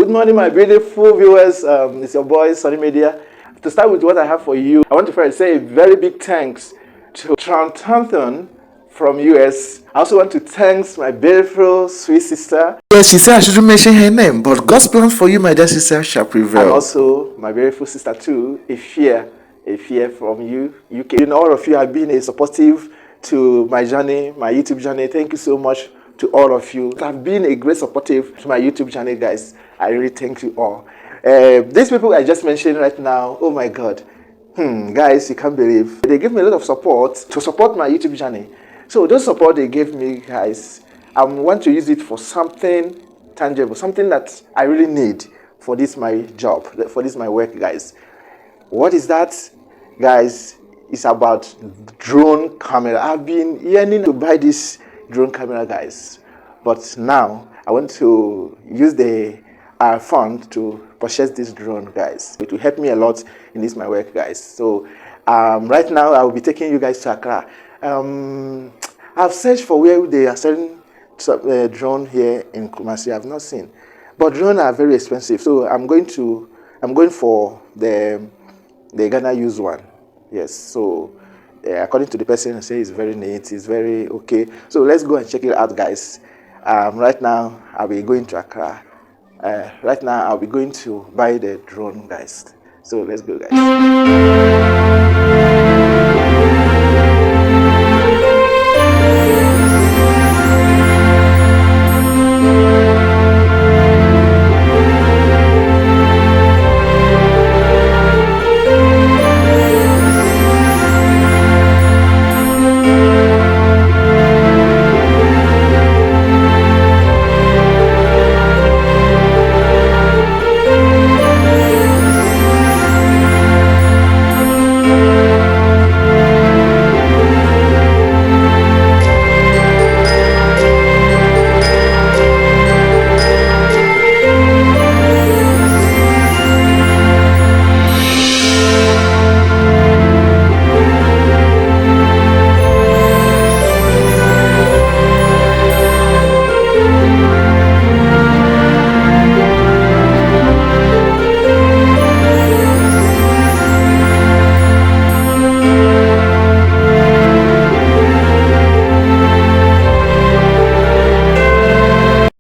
Good morning, my beautiful viewers. It's your boy, Sonny Media. To start with what I have for you, I want to first say a very big thanks to Trantanthon from US. I also want to thank my beautiful sweet sister. Yes, she said I shouldn't mention her name, but God's plans for you, my dear sister, shall prevail. And also my beautiful sister too, Ifia from UK. You know, all of you have been a supportive to my journey, my YouTube journey. Thank you so much to all of you. It have been a great supportive to my YouTube channel, guys. I really thank you all. These people I just mentioned right now, oh my God. Guys, you can't believe. They gave me a lot of support to support my YouTube journey. So those support they gave me, guys, I want to use it for something tangible, something that I really need for this my job, for this my work, guys. What is that, guys? It's about drone camera. I've been yearning to buy this drone camera, guys, but now I want to use the fund to purchase this drone, guys. It will help me a lot in this my work, guys. So right now I will be taking you guys to Accra. I've searched for where they are selling drone here in Kumasi. I've not seen, but drones are very expensive. So I'm going for the Ghana used one. Yes. So according to the person, I say it's very neat. It's very okay. So let's go and check it out, guys. Right now I'll be going to Accra. Right now I'll be going to buy the drone, guys. So let's go, guys.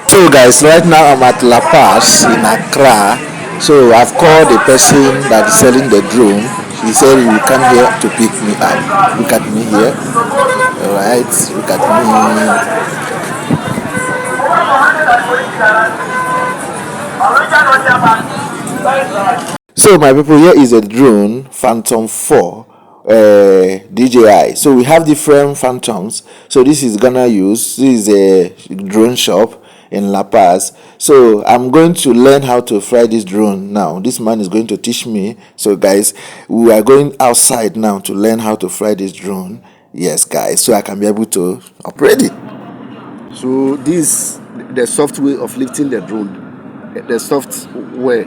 So guys, right now I'm at La Paz in Accra. So I've called the person that is selling the drone. He said he will come here to pick me up. Look at me here. Alright, look at me. So my people, here is a drone, Phantom 4. DJI. So we have different phantoms. So this is Ghana use. This is a drone shop in La Paz. So I'm going to learn how to fly this drone now. This man is going to teach me. So guys, we are going outside now to learn how to fly this drone. Yes, guys, so I can be able to operate it. So this the software of lifting the drone. The software.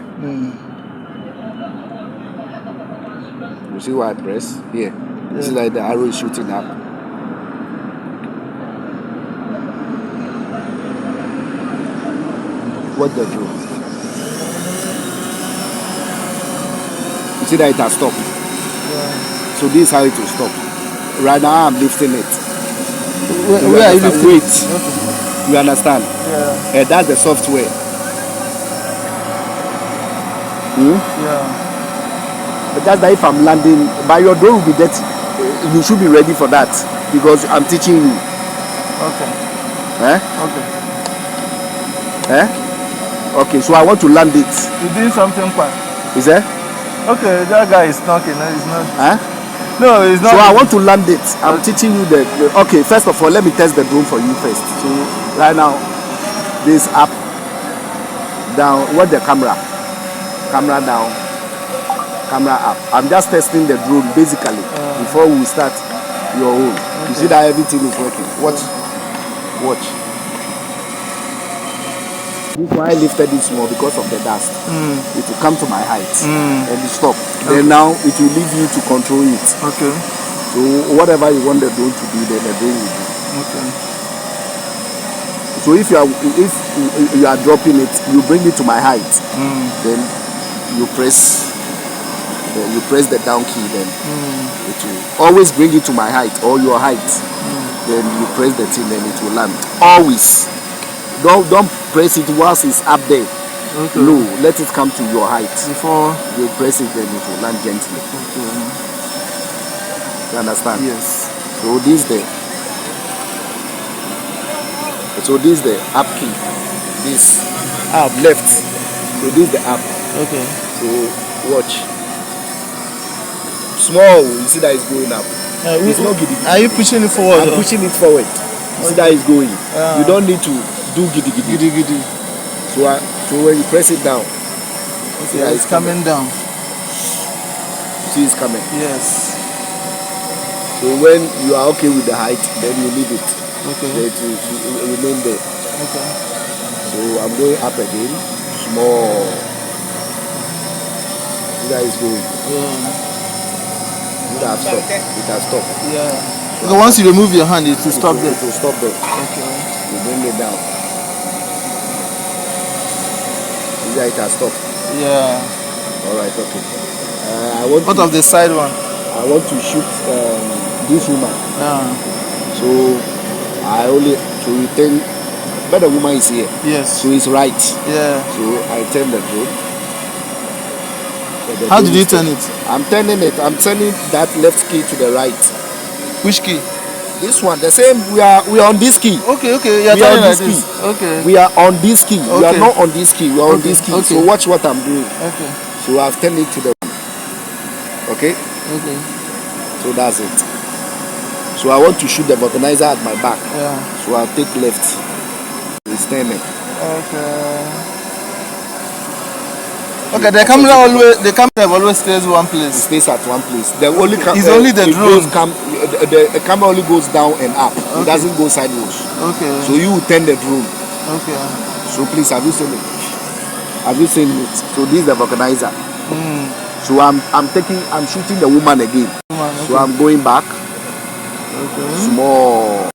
You see why I press here? Yeah. It's like the arrow is shooting up. What the drone? You see that it has stopped. Yeah. So this is how it will stop. Right now I'm lifting it. Where are you lifting? Wait. Okay. You understand? Yeah. That's the software. Yeah. But that's that if I'm landing, but your drone will be dirty. You should be ready for that because I'm teaching you. Okay. Okay, so I want to land it. You're doing something quick. Is there? Okay, that guy is talking. No, he's not. No, he's not. So I want to land it. I'm teaching you okay, first of all, let me test the drone for you first. So right now, this up, down, what the camera? Camera down. Camera up. I'm just testing the drone basically before we start your own. Okay. You see that everything is working. Watch. This why I lifted it small because of the dust. It will come to my height and it stop. Okay. Then now it will leave you to control it. Okay. So whatever you want the drone to do, then the drone will do. Okay. So if you are dropping it, you bring it to my height. Then you press the down key, then it will always bring it to my height or your height. Then you press the thing, then it will land. Always. Don't press it whilst it's up there. Okay. Low. Let it come to your height. Before You press it, then it will land gently. You understand? yes. So this the up key. This up left. So this the up. Okay. So watch. Small, you see that it's going up. It's not giddy. Are you pushing it forward? I'm pushing it forward. You see that it's going. You don't need to do giddy giddy. Giddy. So when you press it down, see that It's coming down. See it's coming. Yes. So when you are okay with the height, then you leave it. Okay. Then it will remain there. Okay. So I'm going up again. Small. See that it's going. Yeah. It has stopped. It has stopped. Yeah. Because once you remove your hand, it will stop there. It will stop there. Okay. You bring it down. See that it has stopped. Yeah. Alright, okay. What of the side one? I want to shoot this woman. Yeah. So I only to return. But the woman is here. Yes. So it's right. Yeah. So I turn the drone. How did you turn it? I'm turning it. I'm turning that left key to the right. Which key? This one, the same. We are on this key. Okay. You're We are turning on like this this. key. Okay. We are on this key. We are Okay. not on this key. We are on Okay. this key. Okay. So watch what I'm doing. Okay. So I've turned it to the okay. Okay. So that's it. So I want to shoot the vulcanizer at my back. Yeah. So I'll take left. It's turning. Okay, the camera always stays one It place. stays at one place. The only It's only the drone. The camera only goes down and up. It Okay. doesn't go sideways. Okay. So you will turn the drone. Okay. So please, have you seen it? Have you seen it? So this is the vulcanizer. So I'm shooting the woman again. So I'm going back. Small.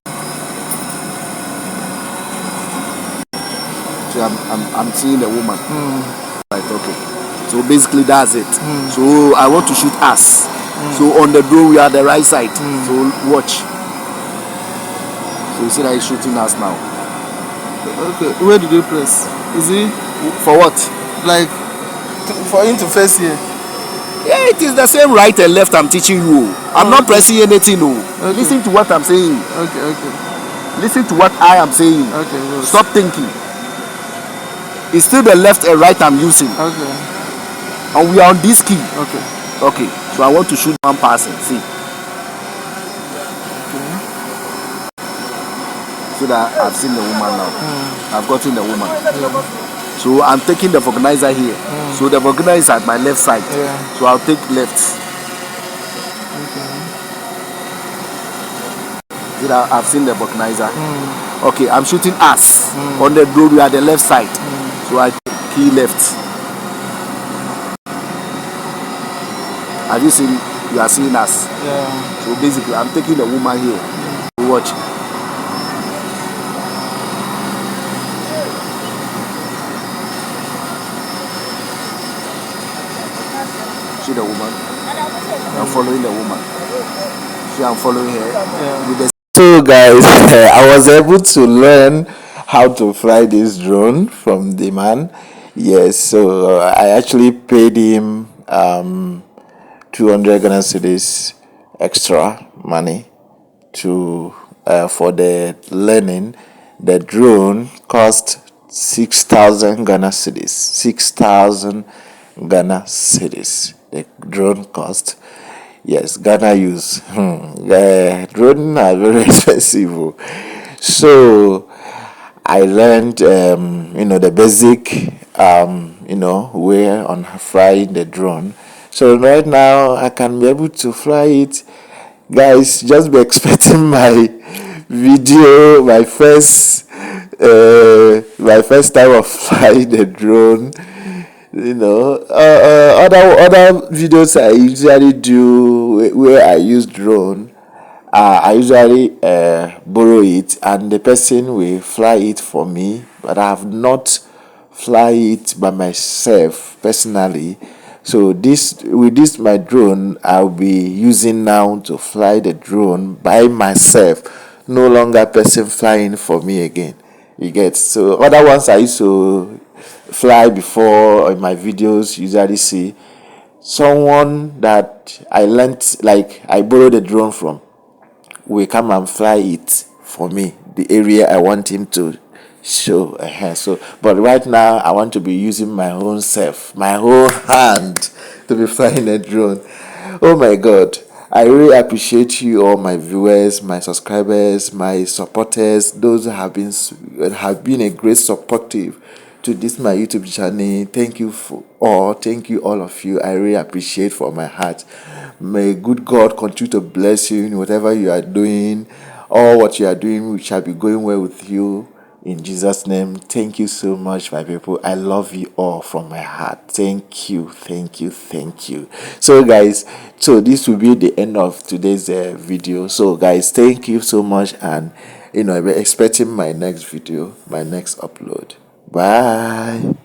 So I'm seeing the woman. Right, okay. So basically that's it. So I want to shoot us. So on the drone we are the right side. So watch. So you see that he's shooting us now. Okay. Where did you press? Is it For what? like for him to face here? Yeah, it is the same right and left I'm teaching you. I'm not pressing anything. No. Okay. Listen to what I'm saying. Okay. Listen to what I am saying. Okay. Good. Stop thinking. It's still the left and right I'm using. Okay. And we are on this key. Okay. Okay. So I want to shoot one person. See. So that I've seen the woman now. I've gotten the woman. So I'm taking the vulcanizer here. So the vulcanizer is at my left side. Yeah. So I'll take left. So that I've seen the vulcanizer. Okay, I'm shooting us. On the road we are the left side. So I take key left. Have you seen? You are seeing us. Yeah. So basically I'm taking the woman here. Watch. See the woman? I'm following the woman. See, I'm following her. With the So guys, I was able to learn how to fly this drone from the man. Yes, so I actually paid him 200 Ghana cedis extra money to for the learning. The drone cost 6,000 Ghana cedis. 6,000 Ghana cedis. The drone cost. Yes, Ghana use. Drone are very expensive. So I learned, the basic, way on flying the drone. So right now I can be able to fly it. Guys, just be expecting my video, my first time of flying the drone. Other videos I usually do where I use drone, I usually borrow it and the person will fly it for me but I have not fly it by myself personally. So with this my drone, I'll be using now to fly the drone by myself. No longer person flying for me again. You get? So other ones I used to fly before in my videos, usually see someone that I learnt, like I borrowed the drone from, will come and fly it for me, the area I want him to show. So but right now I want to be using my own self, my whole hand, to be flying a drone. Oh my god, I really appreciate you, all my viewers, my subscribers, my supporters, those who have been a great supportive to this my YouTube channel. Thank you thank you all of you. I really appreciate from my heart. May good God continue to bless you in whatever you are doing. All what you are doing shall be going well with you in Jesus' name. Thank you so much, my people. I love you all from my heart. Thank you, thank you, thank you. So guys, so this will be the end of today's video. So guys, thank you so much, and I'll be expecting my next video, my next upload. Bye.